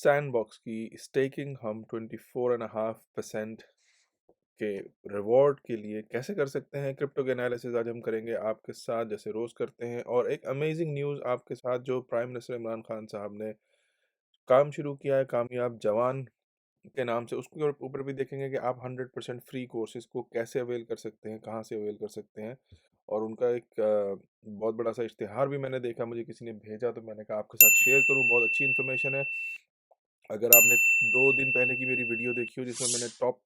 Sandbox की staking हम 24.5% के रिवॉर्ड के लिए कैसे कर सकते हैं, क्रिप्टो के एनालिसिस आज हम करेंगे आपके साथ जैसे रोज करते हैं। और एक अमेजिंग न्यूज़ आपके साथ, जो प्राइम मिनिस्टर इमरान खान साहब ने काम शुरू किया है कामयाब जवान के नाम से, उसके ऊपर भी देखेंगे कि आप 100% फ्री कोर्सेज को कैसे अवेल कर सकते हैं, कहाँ से अवेल कर सकते हैं। और उनका एक बहुत बड़ा सा इश्तिहार भी मैंने देखा, मुझे किसी ने भेजा तो मैंने कहा आपके साथ शेयर करूं। बहुत अच्छी इन्फॉर्मेशन है। अगर आपने 2 दिन पहले की मेरी वीडियो देखी हो जिसमें मैंने टॉप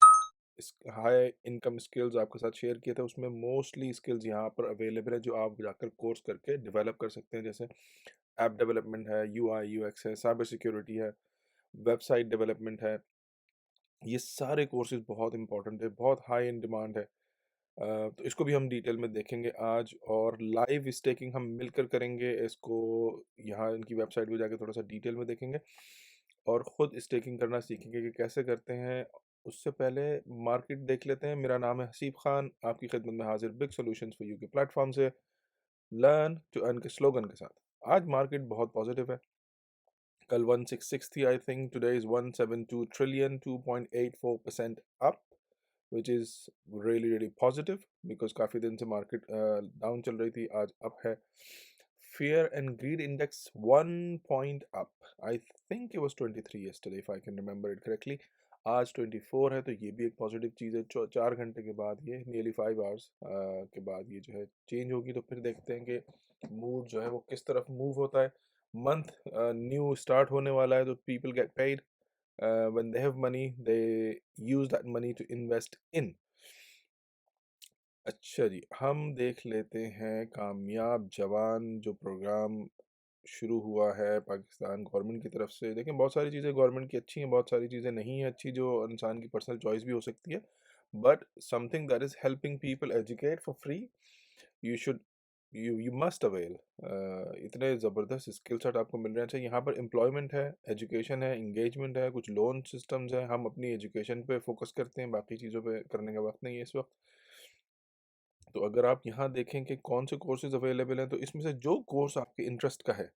हाई इनकम स्किल्स आपके साथ शेयर किए थे, उसमें मोस्टली स्किल्स यहाँ पर अवेलेबल है जो आप जाकर कोर्स करके डेवलप कर सकते हैं। जैसे ऐप डेवलपमेंट है, यूआई यूएक्स है, साइबर सिक्योरिटी है, वेबसाइट डेवलपमेंट है। ये सारे कोर्सेज बहुत इंपॉर्टेंट है, बहुत हाई इन डिमांड है। तो इसको भी हम डिटेल में देखेंगे आज, और लाइव स्टेकिंग हम मिलकर करेंगे इसको। यहाँ इनकी वेबसाइट पे जाके थोड़ा सा डिटेल में देखेंगे और ख़ुद स्टेकिंग करना सीखेंगे कि कैसे करते हैं। उससे पहले मार्केट देख लेते हैं। मेरा नाम है हसीब खान, आपकी खिदमत में हाजिर बिग सॉल्यूशंस फॉर यू के प्लेटफॉर्म से, लर्न टू अर्न के स्लोगन के साथ। आज मार्केट बहुत पॉजिटिव है। कल 166 थी I think, today is 172 trillion, 2.84% up, which is really positive because काफ़ी दिन से मार्केट डाउन चल रही थी, आज अप है। Fear and greed index 1 point up. I think it was 23 yesterday if I can remember it correctly. आज 24 है, तो ये भी एक पॉजिटिव चीज़ है। 4 घंटे के बाद, ये नियरली 5 आवर्स के बाद ये जो है चेंज होगी। तो फिर देखते हैं कि मूड जो है वो किस तरफ मूव होता है। मंथ न्यू स्टार्ट होने वाला है, तो people get paid when they have money, they use that money to invest in. अच्छा जी, हम देख लेते हैं कामयाब जवान जो प्रोग्राम शुरू हुआ है पाकिस्तान गवर्नमेंट की तरफ से। देखें, बहुत सारी चीज़ें गवर्नमेंट की अच्छी हैं, बहुत सारी चीज़ें नहीं हैं अच्छी, जो इंसान की पर्सनल चॉइस भी हो सकती है। But something that is helping people educate for free, you should you must avail. इतने ज़बरदस्त स्किल सेट आपको मिल रहे हैं। अच्छा, यहाँ पर एम्प्लॉयमेंट है, एजुकेशन है, इंगेजमेंट है, कुछ लोन सिस्टम्स हैं। हम अपनी एजुकेशन पे फोकस करते हैं, बाकी चीज़ों पे करने का वक्त नहीं है इस वक्त। तो अगर आप यहाँ देखें कि कौन से कोर्सेज अवेलेबल हैं, तो इसमें से जो कोर्स आपके इंटरेस्ट का है,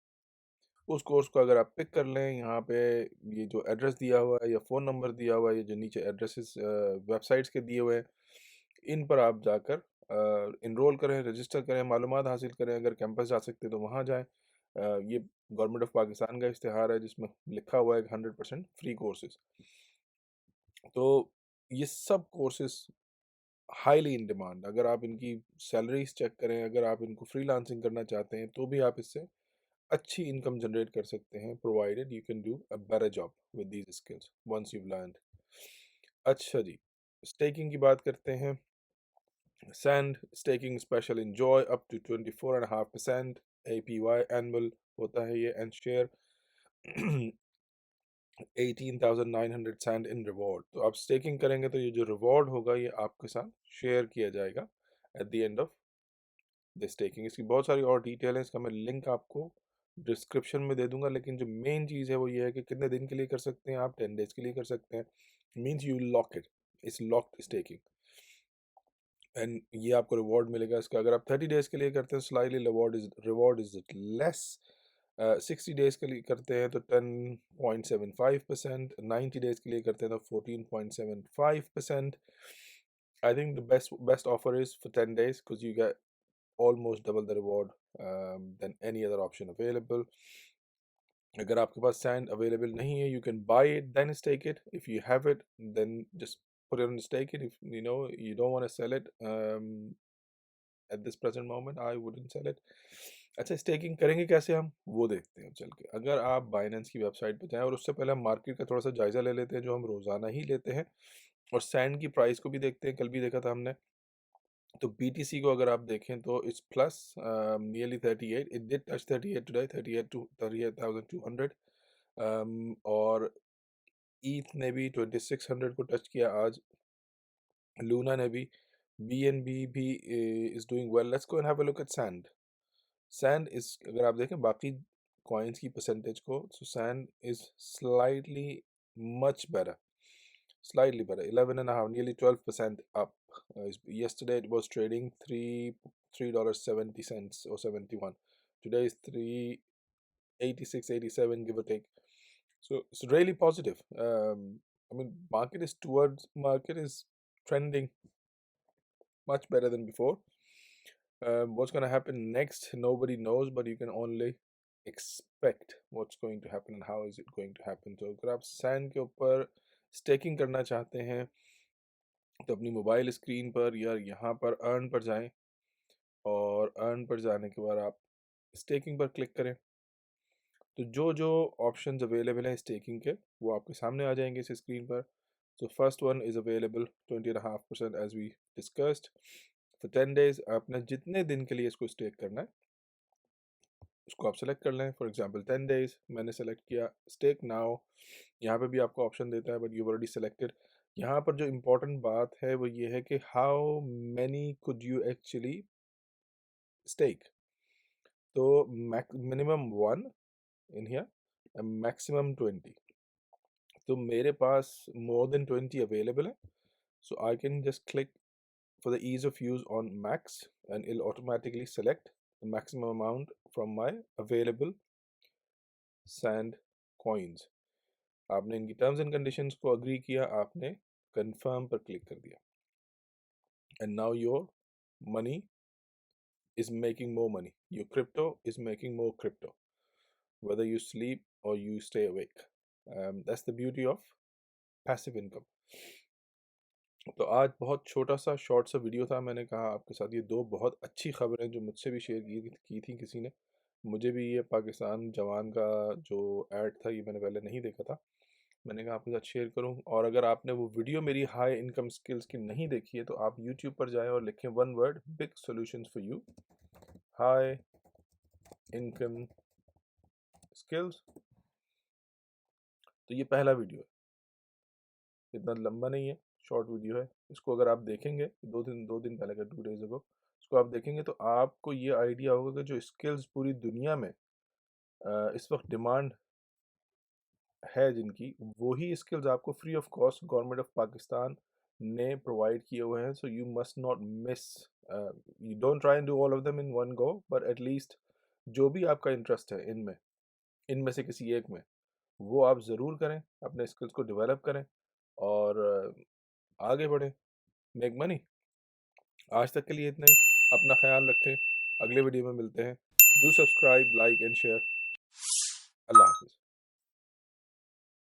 उस कोर्स को अगर आप पिक कर लें, यहाँ पे ये जो एड्रेस दिया हुआ है या फ़ोन नंबर दिया हुआ है, ये जो नीचे एड्रेसेस वेबसाइट्स के दिए हुए हैं, इन पर आप जाकर इनरोल करें, रजिस्टर करें, मालूमात हासिल करें। अगर कैंपस जा सकते हैं तो वहाँ जाएं। ये गवर्नमेंट ऑफ पाकिस्तान का इश्तिहार है जिसमें लिखा हुआ है 100% फ्री कोर्सेज। तो ये सब कोर्सेज हाईली इन डिमांड। अगर आप इनकी सैलरीज चेक करें, अगर आप इनको फ्रीलांसिंग करना चाहते हैं, तो भी आप इससे अच्छी इनकम जनरेट कर सकते हैं, provided you can do a better job with these skills once you learn. अच्छा जी, स्टेकिंग की बात करते हैं। Sand staking special enjoy up to 24.5% APY annual होता है ये, and share 18,900 sand in reward. तो आप स्टेकिंग करेंगे तो ये जो रिवॉर्ड होगा ये आपके साथ शेयर किया जाएगा at the end of the staking. इसकी बहुत सारी और डिटेल है, इसका मैं लिंक आपको डिस्क्रिप्शन में दे दूंगा। लेकिन जो मेन चीज़ है वो ये है कि कितने दिन के लिए कर सकते हैं आप। 10 डेज के लिए कर सकते हैं, means you lock it, it's locked staking, and ये आपको रिवॉर्ड मिलेगा इसका। अगर आप 30 डेज के लिए करते हैं, slightly reward is less. 60 days के लिए करते हैं तो 10.75%, 90 डेज के लिए करते हैं तो 14.75%। I think the best offer is for 10 days because you get almost double the reward than any other option available. अगर आपके पास सैंड अवेलेबल नहीं है, you can buy it then stake it. If you have it then just put it on stake it. If you don't want to sell it at this present moment, I wouldn't sell it. अच्छा, staking करेंगे कैसे हम, वो देखते हैं चल के। अगर आप बाइनेंस की वेबसाइट पर जाएं, और उससे पहले हम मार्केट का थोड़ा सा जायज़ा ले लेते हैं जो हम रोज़ाना ही लेते हैं, और सैंड की प्राइस को भी देखते हैं। कल भी देखा था हमने। तो BTC को अगर आप देखें तो it's plus nearly 38, it did touch 38 today, 38,200। और ईथ ने भी 2600 को टच किया आज। लूना ने भी, BNB भी is doing well. Let's go and have a look at sand. Sand is, अगर आप देखें बाकी कॉइन्स की परसेंटेज को, so sand is slightly much better, slightly better, 11.5, nearly 12% up. Yesterday it was trading $3.70 or 71. Today is 3.86, 87, give or take. So it's really positive. I mean, market is trending much better than before. What's going to happen next, nobody knows, but you can only expect what's going to happen and how is it going to happen. तो अगर आप sand के ऊपर staking करना चाहते हैं तो अपनी मोबाइल स्क्रीन पर या यहाँ पर अर्न पर जाएं, और अर्न पर जाने के बाद आप स्टेकिंग पर क्लिक करें। तो जो जो ऑप्शंस अवेलेबल हैं स्टेकिंग के वो आपके सामने आ जाएंगे इस स्क्रीन पर। So first one is available 20.5% as we discussed for 10 days। आपने जितने दिन के लिए इसको स्टेक करना है उसको आप सेलेक्ट कर लें। फॉर एग्जांपल 10 डेज मैंने सेलेक्ट किया, स्टेक नाउ। यहाँ पे भी आपको ऑप्शन देता है बट यू ऑलरेडी सेलेक्टेड। यहाँ पर जो इम्पोर्टेंट बात है वो ये है कि how many could you actually stake. तो मिनिमम 1 इन हियर, मैक्सिमम 20। तो मेरे पास मोर देन 20 अवेलेबल है, so I can just click for the ease of use on max and it'll automatically select the maximum amount from my available sand coins। आपने इनकी terms and conditions को agree किया, आपने confirm पर click कर दिया, and now your money is making more money, your crypto is making more crypto whether you sleep or you stay awake। That's the beauty of passive income। तो आज बहुत छोटा सा शॉर्ट सा वीडियो था, मैंने कहा आपके साथ ये दो बहुत अच्छी खबरें जो मुझसे भी शेयर की थी किसी ने। मुझे भी ये पाकिस्तान जवान का जो ऐड था ये मैंने पहले नहीं देखा था, मैंने कहा आपके साथ शेयर करूं। और अगर आपने वो वीडियो मेरी हाई इनकम स्किल्स की नहीं देखी है तो आप यूट्यूब पर जाएं और लिखें one word, big solutions for you, high income skills. तो ये पहला वीडियो है, इतना लंबा नहीं है, शॉर्ट वीडियो है। इसको अगर आप देखेंगे दो दिन पहले का, 2 डेज अगो, इसको आप देखेंगे तो आपको ये आइडिया होगा कि जो स्किल्स पूरी दुनिया में इस वक्त डिमांड है जिनकी, वही स्किल्स आपको free of cost government of Pakistan ने प्रोवाइड किए हुए हैं। So you must not miss, you don't try and do all of them in one go, but at least जो भी आपका इंटरेस्ट है इनमें इनमें से किसी एक में, वो आप ज़रूर करें, अपने स्किल्स को डेवलप करें और आगे बढ़ें, मेक मनी। आज तक के लिए इतना ही, अपना ख्याल रखें, अगले वीडियो में मिलते हैं। Do subscribe, like and share. अल्लाह हाफिज़।